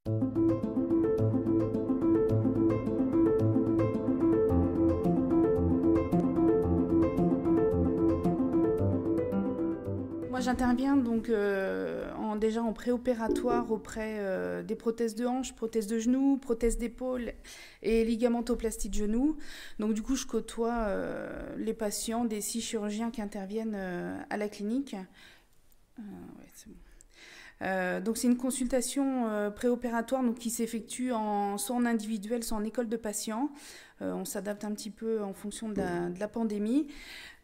Moi, j'interviens donc déjà en préopératoire auprès des prothèses de hanche, prothèses de genoux, prothèses d'épaule et ligamentoplastie de genoux. Donc du coup, je côtoie les patients des 6 chirurgiens qui interviennent à la clinique. Ouais, c'est bon. Donc c'est une consultation préopératoire donc, qui s'effectue soit en individuel, soit en école de patients. On s'adapte un petit peu en fonction de la pandémie.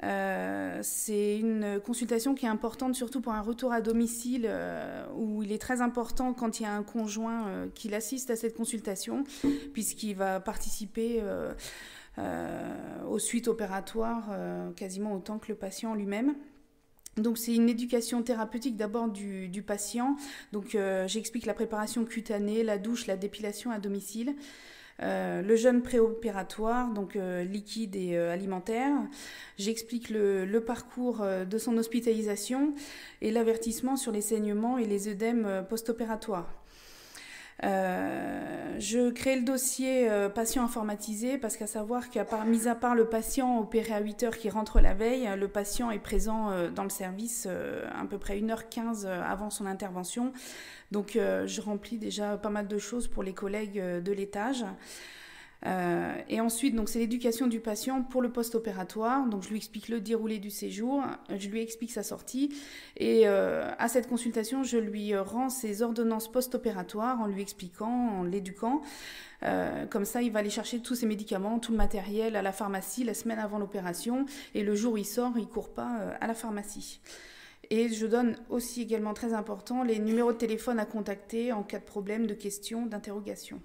C'est une consultation qui est importante surtout pour un retour à domicile où il est très important quand il y a un conjoint qui l'assiste à cette consultation puisqu'il va participer aux suites opératoires quasiment autant que le patient lui-même. Donc c'est une éducation thérapeutique d'abord du patient. Donc j'explique la préparation cutanée, la douche, la dépilation à domicile. Le jeûne préopératoire, donc liquide et alimentaire. J'explique le parcours de son hospitalisation et l'avertissement sur les saignements et les œdèmes post-opératoires. Je crée le dossier patient informatisé parce qu'à savoir mis à part le patient opéré à 8h qui rentre la veille, le patient est présent dans le service à peu près 1h15 avant son intervention. Donc je remplis déjà pas mal de choses pour les collègues de l'étage. Et ensuite, donc, c'est l'éducation du patient pour le post-opératoire. Donc, je lui explique le déroulé du séjour, je lui explique sa sortie. Et à cette consultation, je lui rends ses ordonnances post-opératoires en lui expliquant, en l'éduquant. Comme ça, il va aller chercher tous ses médicaments, tout le matériel à la pharmacie la semaine avant l'opération. Et le jour où il sort, il ne court pas à la pharmacie. Et je donne aussi également, très important, les numéros de téléphone à contacter en cas de problème, de questions, d'interrogation.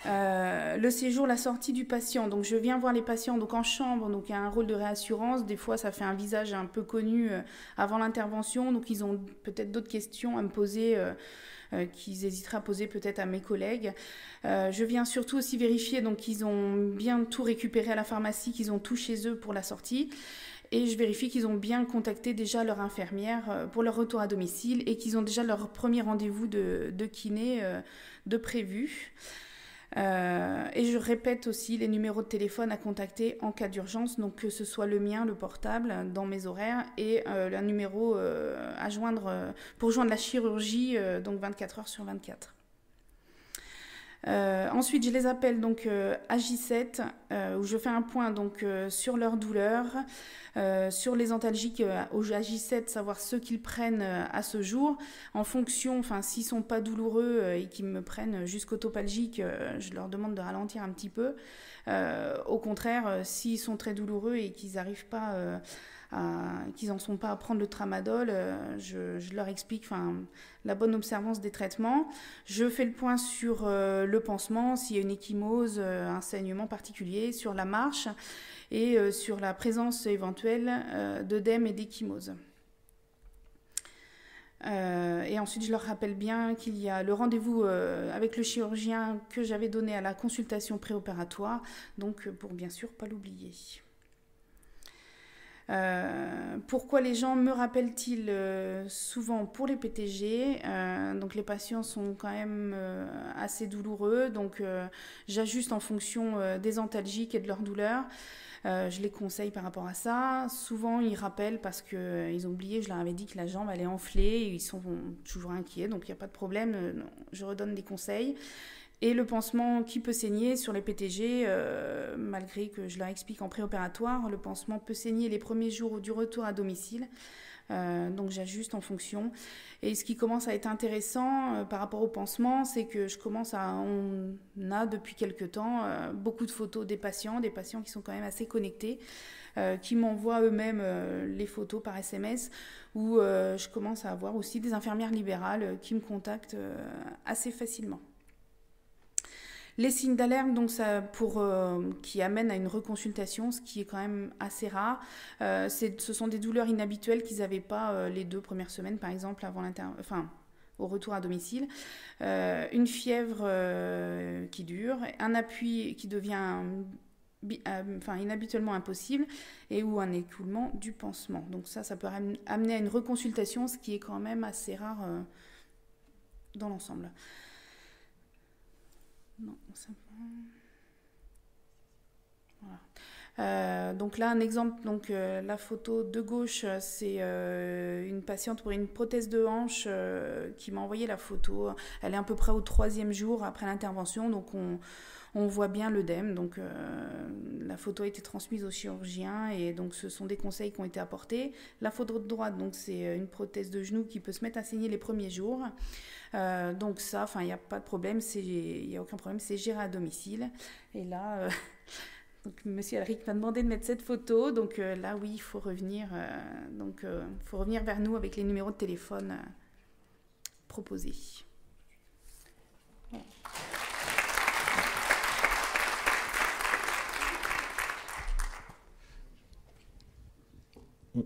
Le séjour, la sortie du patient. Donc je viens voir les patients donc en chambre, donc il y a un rôle de réassurance. Des fois, ça fait un visage un peu connu avant l'intervention, donc ils ont peut-être d'autres questions à me poser. Qu'ils hésiteraient à poser peut-être à mes collègues. Je viens surtout aussi vérifier donc qu'ils ont bien tout récupéré à la pharmacie, qu'ils ont tout chez eux pour la sortie. Et je vérifie qu'ils ont bien contacté déjà leur infirmière pour leur retour à domicile et qu'ils ont déjà leur premier rendez-vous de kiné de prévu. Et je répète aussi les numéros de téléphone à contacter en cas d'urgence, donc que ce soit le mien, le portable, dans mes horaires, et un numéro à joindre pour joindre la chirurgie, donc 24 heures sur 24. Ensuite, je les appelle donc à J7 où je fais un point donc sur leur douleur, sur les antalgiques au J7, savoir ceux qu'ils prennent à ce jour. En fonction, enfin s'ils sont pas douloureux et qu'ils me prennent jusqu'au topalgique, je leur demande de ralentir un petit peu. Au contraire, s'ils sont très douloureux et qu'ils n'arrivent pas qu'ils n'en sont pas à prendre le tramadol, je leur explique la bonne observance des traitements. Je fais le point sur le pansement, s'il y a une ecchymose, un saignement particulier, sur la marche et sur la présence éventuelle d'œdème et d'ecchymose. Et ensuite, je leur rappelle bien qu'il y a le rendez-vous avec le chirurgien que j'avais donné à la consultation préopératoire, donc pour bien sûr pas l'oublier. Pourquoi les gens me rappellent-ils souvent pour les PTG? Donc les patients sont quand même assez douloureux, donc j'ajuste en fonction des antalgiques et de leur douleur. Je les conseille par rapport à ça. Souvent ils rappellent parce qu'ils ont oublié, je leur avais dit que la jambe allait enfler et ils sont toujours inquiets, donc il n'y a pas de problème, je redonne des conseils. Et le pansement qui peut saigner sur les PTG, malgré que je leur explique en préopératoire, le pansement peut saigner les premiers jours du retour à domicile. Donc j'ajuste en fonction. Et ce qui commence à être intéressant par rapport au pansement, c'est que on a depuis quelques temps beaucoup de photos des patients qui sont quand même assez connectés, qui m'envoient eux-mêmes les photos par SMS, où je commence à avoir aussi des infirmières libérales qui me contactent assez facilement. Les signes d'alerte, donc qui amènent à une reconsultation, ce qui est quand même assez rare. Ce sont des douleurs inhabituelles qu'ils n'avaient pas les 2 premières semaines, par exemple, au retour à domicile. Une fièvre qui dure, un appui qui devient inhabituellement impossible ou un écoulement du pansement. Donc ça peut amener à une reconsultation, ce qui est quand même assez rare dans l'ensemble. Non, ça... Voilà. Donc là, un exemple, donc, la photo de gauche, c'est une patiente pour une prothèse de hanche qui m'a envoyé la photo. Elle est à peu près au 3e jour après l'intervention, donc on voit bien l'œdème. Donc la photo a été transmise au chirurgien et donc ce sont des conseils qui ont été apportés. La photo de droite, donc c'est une prothèse de genou qui peut se mettre à saigner les premiers jours. Donc ça, il n'y a pas de problème, il n'y a aucun problème, c'est géré à domicile. Et là... Donc, Monsieur Alric m'a demandé de mettre cette photo. Donc là, oui, il faut revenir. Faut revenir vers nous avec les numéros de téléphone proposés. Voilà.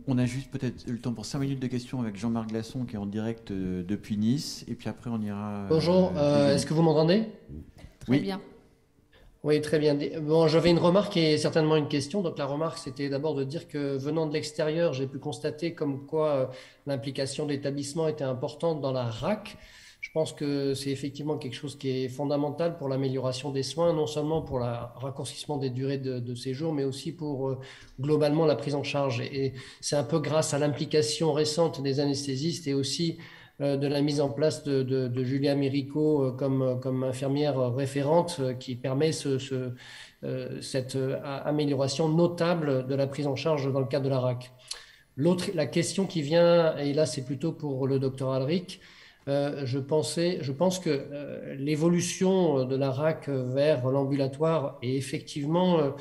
On a juste peut-être le temps pour 5 minutes de questions avec Jean-Marc Glasson qui est en direct depuis Nice. Et puis après, on ira... Bonjour, est-ce que vous m'entendez? Très bien. Oui, très bien. Bon, j'avais une remarque et certainement une question. Donc la remarque, c'était d'abord de dire que venant de l'extérieur, j'ai pu constater comme quoi l'implication de l'établissement était importante dans la RAC. Je pense que c'est effectivement quelque chose qui est fondamental pour l'amélioration des soins, non seulement pour le raccourcissement des durées de séjour, mais aussi pour globalement la prise en charge. Et c'est un peu grâce à l'implication récente des anesthésistes et aussi de la mise en place de Julia Mérico comme infirmière référente qui permet cette amélioration notable de la prise en charge dans le cadre de la RAC. La question qui vient, et là c'est plutôt pour le docteur Alric, je pense que l'évolution de la RAC vers l'ambulatoire est effectivement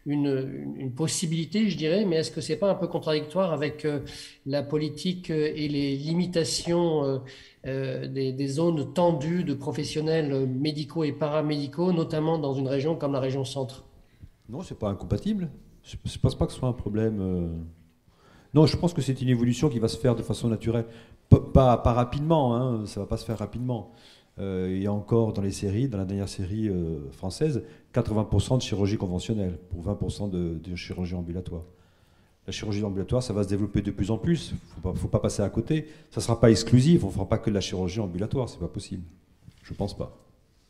une possibilité, je dirais, mais est-ce que ce n'est pas un peu contradictoire avec la politique et les limitations des zones tendues de professionnels médicaux et paramédicaux, notamment dans une région comme la région centre? Non, ce n'est pas incompatible. Je ne pense pas que ce soit un problème. Non, je pense que c'est une évolution qui va se faire de façon naturelle. Pas rapidement, hein, ça ne va pas se faire rapidement. Il y a encore dans la dernière série française, 80% de chirurgie conventionnelle pour 20% de chirurgie ambulatoire. La chirurgie ambulatoire, ça va se développer de plus en plus. Il ne faut pas passer à côté. Ça ne sera pas exclusif. On ne fera pas que de la chirurgie ambulatoire. Ce n'est pas possible. Je ne pense pas.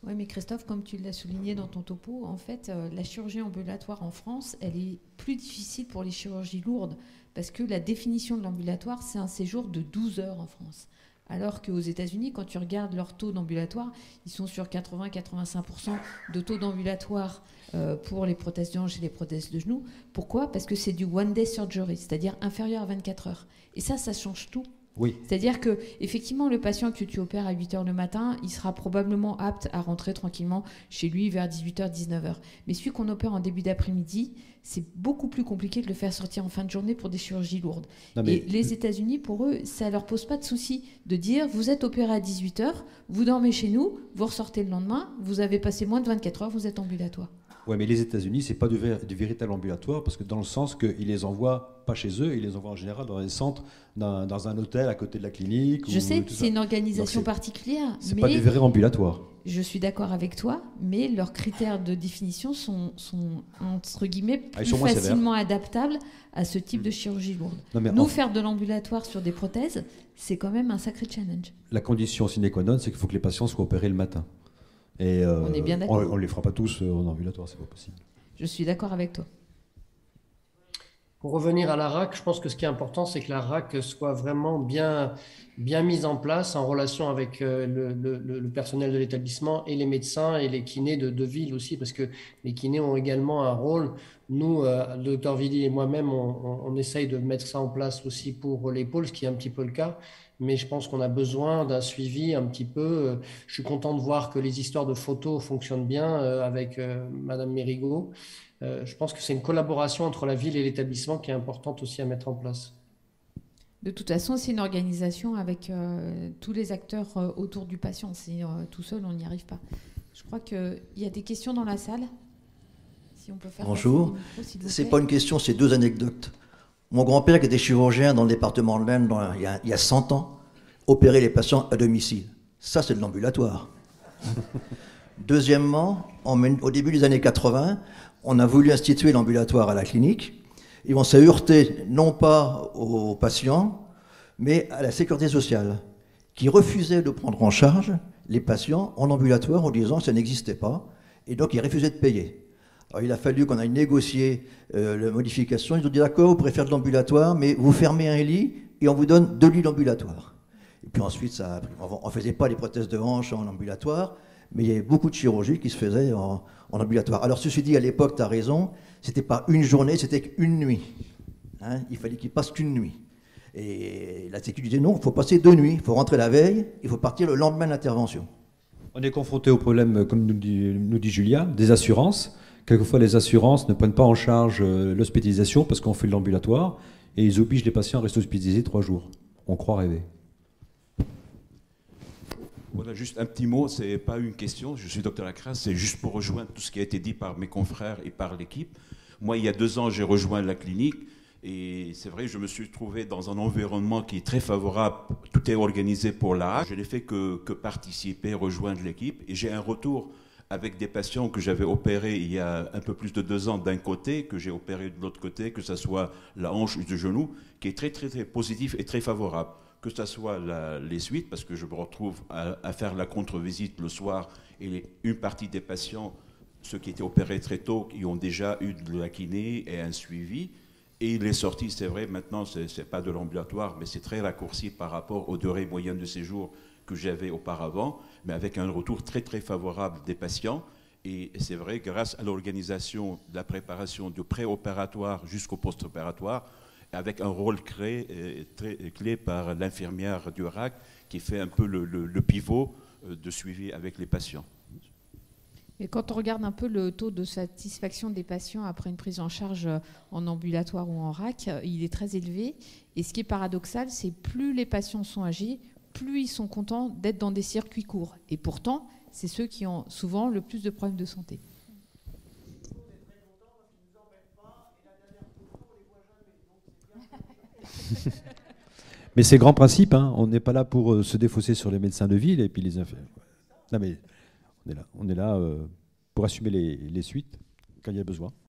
Oui, mais Christophe, comme tu l'as souligné dans ton topo, en fait, la chirurgie ambulatoire en France, elle est plus difficile pour les chirurgies lourdes parce que la définition de l'ambulatoire, c'est un séjour de 12 heures en France. Alors qu'aux États-Unis, quand tu regardes leur taux d'ambulatoire, ils sont sur 80-85% de taux d'ambulatoire pour les prothèses de hanche et les prothèses de genoux. Pourquoi? Parce que c'est du one-day surgery, c'est-à-dire inférieur à 24 heures. Et ça change tout. Oui. C'est-à-dire que effectivement, le patient que tu opères à 8h le matin, il sera probablement apte à rentrer tranquillement chez lui vers 18h, 19h. Mais celui qu'on opère en début d'après-midi, c'est beaucoup plus compliqué de le faire sortir en fin de journée pour des chirurgies lourdes. Et les États-Unis, pour eux, ça ne leur pose pas de souci de dire vous êtes opéré à 18h, vous dormez chez nous, vous ressortez le lendemain, vous avez passé moins de 24 heures, vous êtes ambulatoire. Oui, mais les États-Unis, ce n'est pas du véritable ambulatoire, parce que dans le sens qu'ils les envoient pas chez eux, ils les envoient en général dans des centres, dans un hôtel à côté de la clinique. Je sais, c'est une organisation particulière. Ce n'est pas du vrai ambulatoire. Je suis d'accord avec toi, mais leurs critères de définition sont entre guillemets, plus facilement adaptables à ce type de chirurgie lourde. Nous, faire de l'ambulatoire sur des prothèses, c'est quand même un sacré challenge. La condition sine qua non, c'est qu'il faut que les patients soient opérés le matin. Et on est bien d'accord. On ne les fera pas tous en ambulatoire, c'est pas possible. Je suis d'accord avec toi. Pour revenir à la RAC, je pense que ce qui est important, c'est que la RAC soit vraiment bien mise en place en relation avec le personnel de l'établissement et les médecins et les kinés de ville aussi, parce que les kinés ont également un rôle. Nous, le docteur Vili et moi-même, on essaye de mettre ça en place aussi pour l'épaule, ce qui est un petit peu le cas. Mais je pense qu'on a besoin d'un suivi un petit peu. Je suis content de voir que les histoires de photos fonctionnent bien avec Madame Mérigot. Je pense que c'est une collaboration entre la ville et l'établissement qui est importante aussi à mettre en place. De toute façon, c'est une organisation avec tous les acteurs autour du patient. Tout seul, on n'y arrive pas. Je crois qu'il y a des questions dans la salle. Si on peut faire. Bonjour. C'est pas une question, c'est deux anecdotes. Mon grand-père, qui était chirurgien dans le département de l'Aisne il y a 100 ans, opérait les patients à domicile. Ça, c'est de l'ambulatoire. Deuxièmement, au début des années 80, on a voulu instituer l'ambulatoire à la clinique. Et on s'est heurté non pas aux patients, mais à la sécurité sociale, qui refusaient de prendre en charge les patients en ambulatoire en disant que ça n'existait pas, et donc ils refusaient de payer. Alors, il a fallu qu'on aille négocier la modification. Ils ont dit d'accord, vous pourrez faire de l'ambulatoire, mais vous fermez un lit et on vous donne 2 lits d'ambulatoire. Et puis ensuite, on ne faisait pas les prothèses de hanche en ambulatoire, mais il y avait beaucoup de chirurgie qui se faisait en ambulatoire. Alors ceci dit, à l'époque, tu as raison, c'était pas une journée, c'était qu'une nuit. Hein, il fallait qu'il passe qu'une nuit. Et la Sécu disait non, il faut passer 2 nuits, il faut rentrer la veille, il faut partir le lendemain de l'intervention. On est confronté au problème, comme nous dit Julia, des assurances. Quelquefois, les assurances ne prennent pas en charge l'hospitalisation parce qu'on fait de l'ambulatoire et ils obligent les patients à rester hospitalisés 3 jours. On croit rêver. Voilà, juste un petit mot, ce n'est pas une question, je suis docteur Lacrasse, c'est juste pour rejoindre tout ce qui a été dit par mes confrères et par l'équipe. Moi, il y a 2 ans, j'ai rejoint la clinique et c'est vrai, je me suis trouvé dans un environnement qui est très favorable, tout est organisé pour l'ARAC. Je n'ai fait que participer, rejoindre l'équipe et j'ai un retour avec des patients que j'avais opérés il y a un peu plus de 2 ans d'un côté, que j'ai opéré de l'autre côté, que ce soit la hanche ou le genou, qui est très, très, très positif et très favorable. Que ce soit les suites, parce que je me retrouve à faire la contre-visite le soir, et une partie des patients, ceux qui étaient opérés très tôt, qui ont déjà eu de la kiné et un suivi, et les sorties, c'est vrai, maintenant, ce n'est pas de l'ambulatoire, mais c'est très raccourci par rapport aux durées moyennes de séjour que j'avais auparavant, mais avec un retour très très favorable des patients. Et c'est vrai, grâce à l'organisation de la préparation du préopératoire jusqu'au post-opératoire, avec un rôle clé par l'infirmière du RAC, qui fait un peu le pivot de suivi avec les patients. Et quand on regarde un peu le taux de satisfaction des patients après une prise en charge en ambulatoire ou en RAC, il est très élevé. Et ce qui est paradoxal, c'est plus les patients sont âgés, plus ils sont contents d'être dans des circuits courts. Et pourtant, c'est ceux qui ont souvent le plus de problèmes de santé. Mais c'est grand principe, hein. On n'est pas là pour se défausser sur les médecins de ville et puis les infirmiers. Non mais on est là pour assumer les suites quand il y a besoin.